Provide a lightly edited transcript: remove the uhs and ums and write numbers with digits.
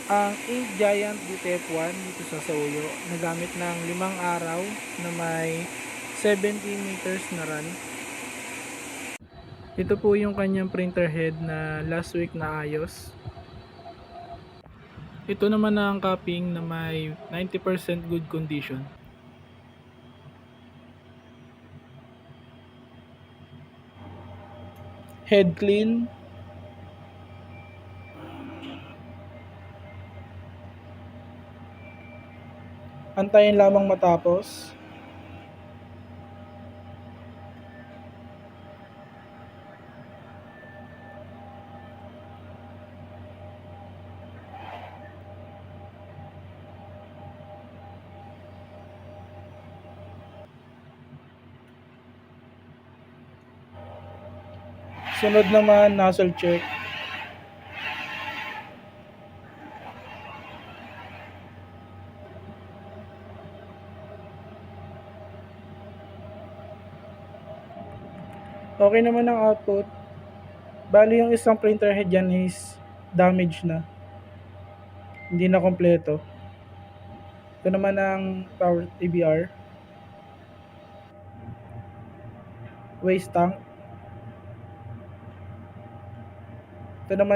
Ang Ink Giant DTF1 dito sa Sauyo, nagamit ng 5 araw na may 70 meters na run. Ito po yung kanyang printer head na last week na ayos. Ito naman ang cupping na may 90% good condition. Head clean. Antayin lamang matapos. Sunod naman, nozzle check. Okay naman ang output. Bali yung isang printer head yan is damaged na. Hindi na kompleto. Ito naman ang power ABR. Waste tank. Ito naman